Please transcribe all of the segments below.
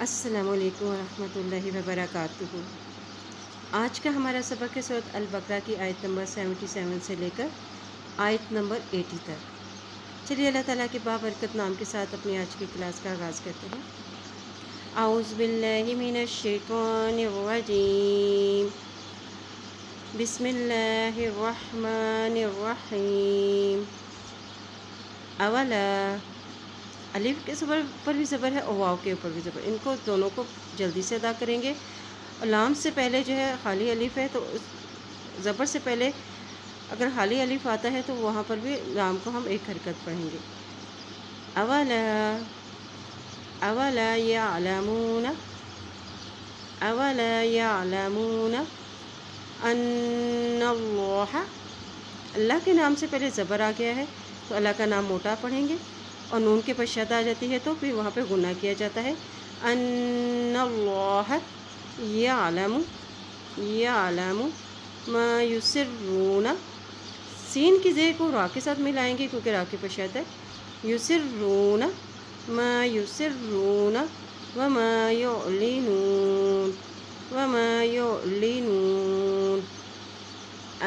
السلام علیکم ورحمۃ اللہ وبرکاتہ۔ آج کا ہمارا سبق ہے سورۃ البقرہ کی آیت نمبر 77 سے لے کر آیت نمبر 80 تک۔ چلیے اللہ تعالیٰ کے بابرکت نام کے ساتھ اپنی آج کی کلاس کا آغاز کرتے ہیں۔ اعوذ باللہ من الشیطان الرجیم، بسم اللہ الرحمن الرحیم۔ اولا، الف کے زبر پر بھی زبر ہے اور واو کے اوپر بھی زبر، ان کو دونوں کو جلدی سے ادا کریں گے۔ اور لام سے پہلے جو ہے خالی الف ہے، تو اس زبر سے پہلے اگر خالی الف آتا ہے تو وہاں پر بھی لام کو ہم ایک حرکت پڑھیں گے۔ اولا، اولا یعلمون، اولا یعلمون ان اللہ، اللہ کے نام سے پہلے زبر آ گیا ہے تو اللہ کا نام موٹا پڑھیں گے، اور نون کے پر شد آ جاتی ہے تو پھر وہاں پہ غنہ کیا جاتا ہے۔ ان اللہ یعلم، یعلم ما یسرون، سین کی زیر کو را کے ساتھ ملائیں گے کیونکہ را کے پر شد ہے۔ یسرون ما یسرون وما یعلنون، وما یعلنون۔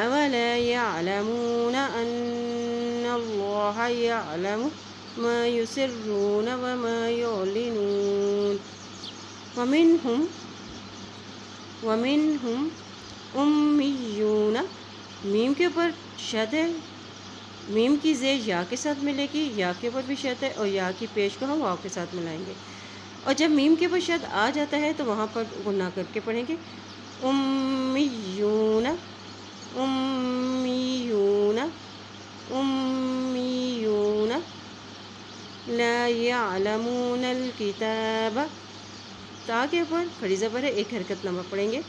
اولا یعلمون ان اللہ یعلم ما یسرون وما یعلنون۔ ومنہم، ومنہم امیون، میم کے اوپر شد ہے، میم کی زیر یا کے ساتھ ملے گی، یا کے اوپر بھی شد ہے، اور یا کی پیش کو ہم واو کے ساتھ ملائیں گے۔ اور جب میم کے اوپر شد آ جاتا ہے تو وہاں پر غنہ کر کے پڑھیں گے۔ امیون، امیون، امیون لا یعلمون الکتاب، تا کے اوپر کھڑی زبر ہے، ایک حرکت لمبا پڑھیں گے۔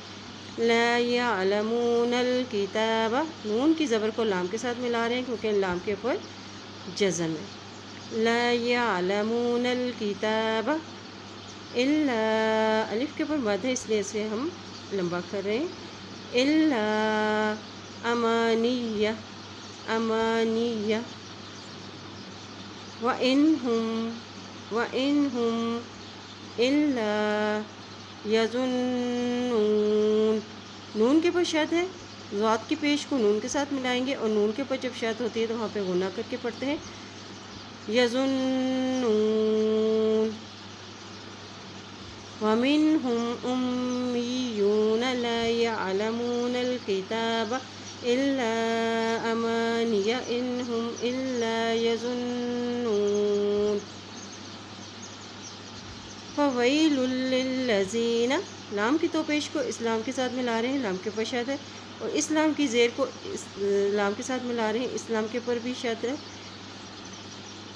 لا یعلمون الکتاب، نون کی زبر کو لام کے ساتھ ملا رہے ہیں کیونکہ لام کے اوپر جزم ہے۔ لا یعلمون الکتاب الا، الف کے اوپر مد ہے اس لیے اسے ہم لمبا کر رہے ہیں۔ الا امانیہ، امانیہ۔ وَإِنْهُمْ، وَإِنْهُمْ إِلَّا يَظُنُّونَ، نون کے پر شد ہے، ذات کی پیش کو نون کے ساتھ ملائیں گے، اور نون کے پر جب شد ہوتی ہے تو وہاں پہ غنہ کر کے پڑھتے ہیں۔ يَظُنُّونَ۔ وَمِنْهُمْ أُمِّيُّونَ لَا يَعْلَمُونَ الْكِتَابَ إِلَّا أَمَانِيَّ إِنْ هُمْ إِلَّا يَظُنُّونَ۔ فَوَيْلٌ لِلَّذِينَ، لام کی تو پیش کو اسلام کے ساتھ ملا رہے ہیں، لام کے پر شد ہے، اور اسلام کی زیر کو لام کے ساتھ ملا رہے ہیں، اسلام کے پر بھی شد ہے۔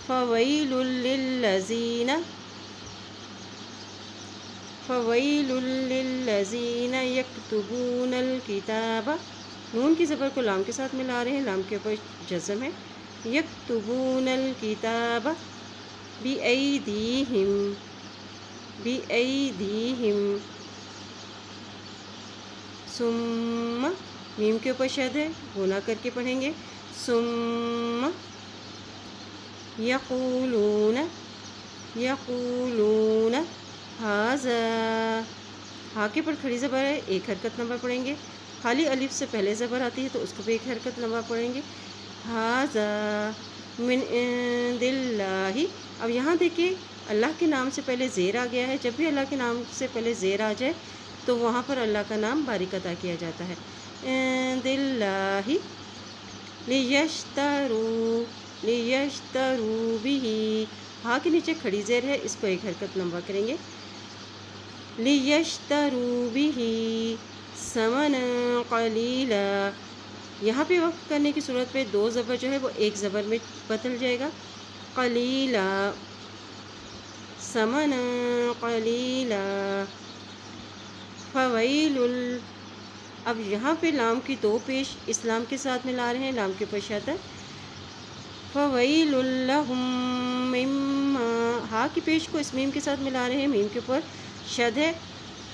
فَوَيْلٌ لِلَّذِينَ، فَوَيْلٌ لِلَّذِينَ يَكْتُبُونَ الْكِتَابَ، نون کی زبر کو لام کے ساتھ ملا رہے ہیں، لام کے اوپر جزم ہے۔ یکتبون الکتاب بِأَیْدِیہم، بِأَیْدِیہم، ثم، میم کے اوپر شد ہے، غنہ کر کے پڑھیں گے۔ ثم یقولون، یقولون ھذا، ہا کے پر کھڑی زبر ہے، ایک حرکت لمبا پڑھیں گے، خالی الف سے پہلے زبر آتی ہے تو اس کو بھی ایک حرکت لمبا پڑھیں گے۔ ھذا من عند اللہ، اب یہاں دیکھیے اللہ کے نام سے پہلے زیر آ گیا ہے، جب بھی اللہ کے نام سے پہلے زیر آ جائے تو وہاں پر اللہ کا نام باریک ادا کیا جاتا ہے۔ عند اللہ لیشتروا، لیشتروا بہ، ہاں کے نیچے کھڑی زیر ہے، اس کو ایک حرکت لمبا کریں گے۔ لیشتروا بہ ثمنا قلیلا، یہاں پہ وقف کرنے کی صورت پہ دو زبر جو ہے وہ ایک زبر میں بدل جائے گا۔ قلیلا، ثمنا قلیلا۔ فویل، اب یہاں پہ لام کی دو پیش اسلام کے ساتھ ملا رہے ہیں، لام کے پر شد ہے۔ فویل لہم مما، ہا کی پیش کو اس میم کے ساتھ ملا رہے ہیں، میم کے اوپر شد ہے،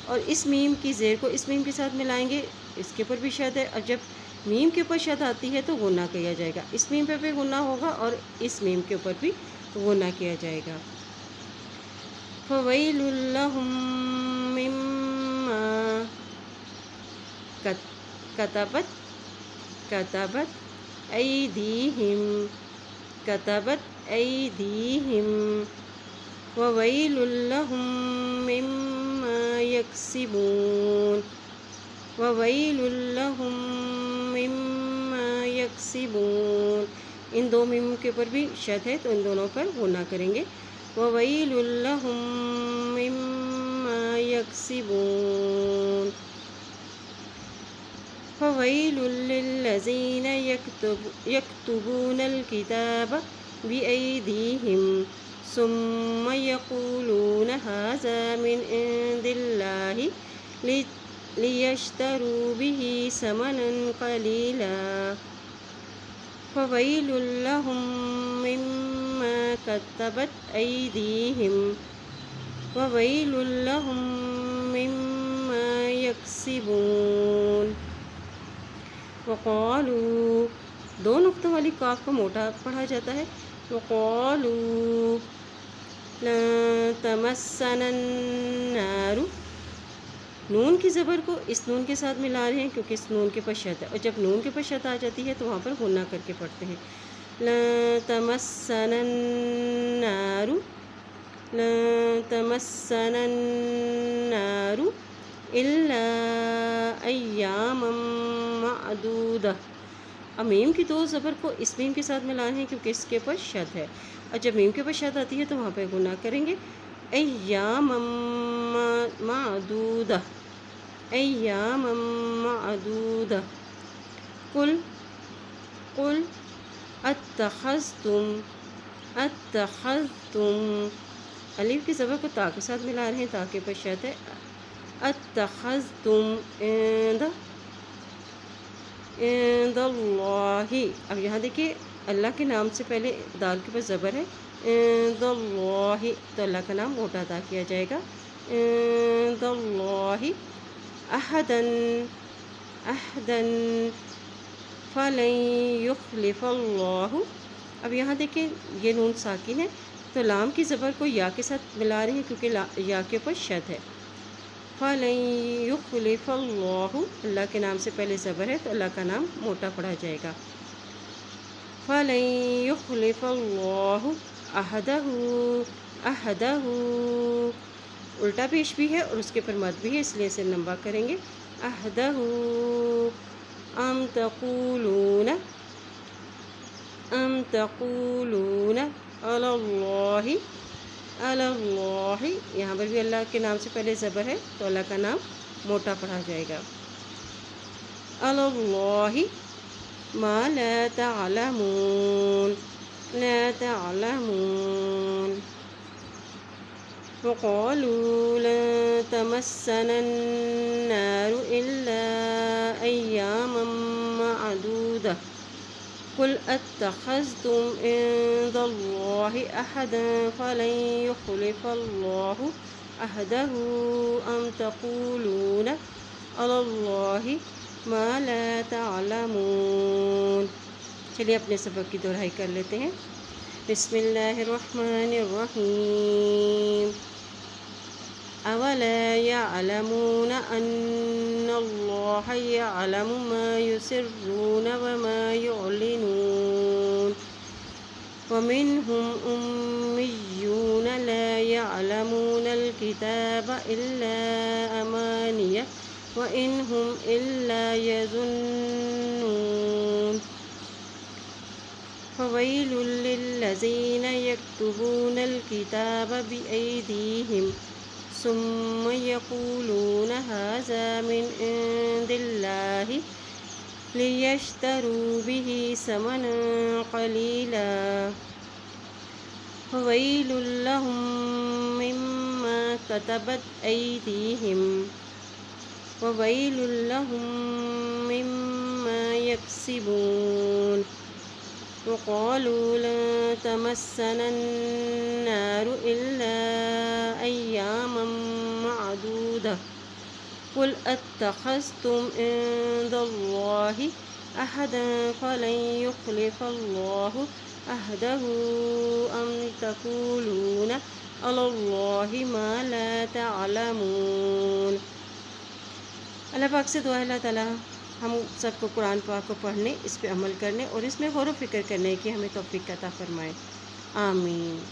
اور اس میم کی زیر کو اس میم کے ساتھ ملائیں گے، اس کے اوپر بھی شد ہے، اور جب میم کے اوپر شد آتی ہے تو غنہ کیا جائے گا، اس میم پہ بھی غنہ ہوگا اور اس میم کے اوپر بھی غنہ کیا جائے گا۔ فویل لہم مما کتبت ایدیہم وویل لہم مما یکسبون ان دو میم کے اوپر بھی شد ہے تو ان دونوں پر غنہ کریں گے. وویل لہم مما یکسبون فویل للذین یکتبون الکتاب بأیدیہم ثم یقولون ھذا من عند اللہ لیشتروا بہ ثمنا قلیلا فویل لہم مما کتبت ایدیہم وویل لہم مما یکسبون. وقالوا دو نقطوں والی کاف کو موٹا پڑھا جاتا ہے. وقالوا لن تمسنا النار نون کی زبر کو اس نون کے ساتھ ملا رہے ہیں کیونکہ اس نون کے پاس شد ہے اور جب نون کے پاس شد آ جاتی ہے تو وہاں پر غنہ کر کے پڑھتے ہیں. لن تمسنا النار الا ایاما معدودہ. اب میم کی دو زبر کو اس میم کے ساتھ ملانا ہے کیونکہ اس کے پاس شد ہے اور جب میم کے پاس شد آتی ہے تو وہاں پہ غنہ کریں گے. ایاما معدودہ قل اتخذتم الف کی زبر کو تا کے ساتھ ملا رہے ہیں تاکہ پر شد ہے. اتخذتم عند اللہ. اب یہاں دیکھیے اللہ کے نام سے پہلے دال کے پاس زبر ہے عند اللہ تو اللہ کا نام موٹا ادا کیا جائے گا. عند اللہ احدن فلن یخلف اللہ. اب یہاں دیکھیں یہ نون ساکن ہے تو لام کی زبر کو یا کے ساتھ ملا رہے ہیں کیونکہ یا کے اوپر شد ہے. فلن یخلف اللہ اللہ کے نام سے پہلے زبر ہے تو اللہ کا نام موٹا پڑھا جائے گا. فلن یخلف اللہ عہدہ الٹا پیش بھی ہے اور اس کے پر مد بھی ہے اس لیے اسے لمبا کریں گے. عہدہ ام تقولون علی اللہ. یہاں پر بھی اللہ کے نام سے پہلے زبر ہے تو اللہ کا نام موٹا پڑھا جائے گا. علی اللہ ما لا تعلمون وقالوا لن تمسنا النار إلا أياما معدودة قل اتخذتم عند الله أحدا فلن يخلف الله عهده أم تقولون على الله ما لا تعلمون. چلیے اپنے سبق کی دہرائی کر لیتے ہیں. بسم اللہ الرحمن الرحیم. اولا يعلمون ان اللہ يعلم ما يسرون وما يعلنون ومنهم أميون لا يعلمون الكتاب إلا أماني وإن هم إلا يظنون فويل للذين يكتبون الكتاب بأيديهم ثم يقولون هذا من عند الله ليشتروا به ثمنا قليلا فويل لهم مما كتبت أيديهم وويل لهم مما يكسبون. وقالوا لن تمسنا النار إلا أياما معدودة قل اتخذتم عند الله أحدا فلن يخلف الله عهده أم تقولون اللّٰہِ مَا لَا تَعْلَمُونَ۔ اللہ پاک سے دعا ہے اللہ تعالیٰ ہم سب کو قرآن پاک کو پڑھنے، اس پہ عمل کرنے اور اس میں غور و فکر کرنے کی ہمیں توفیق عطا فرمائے، آمین۔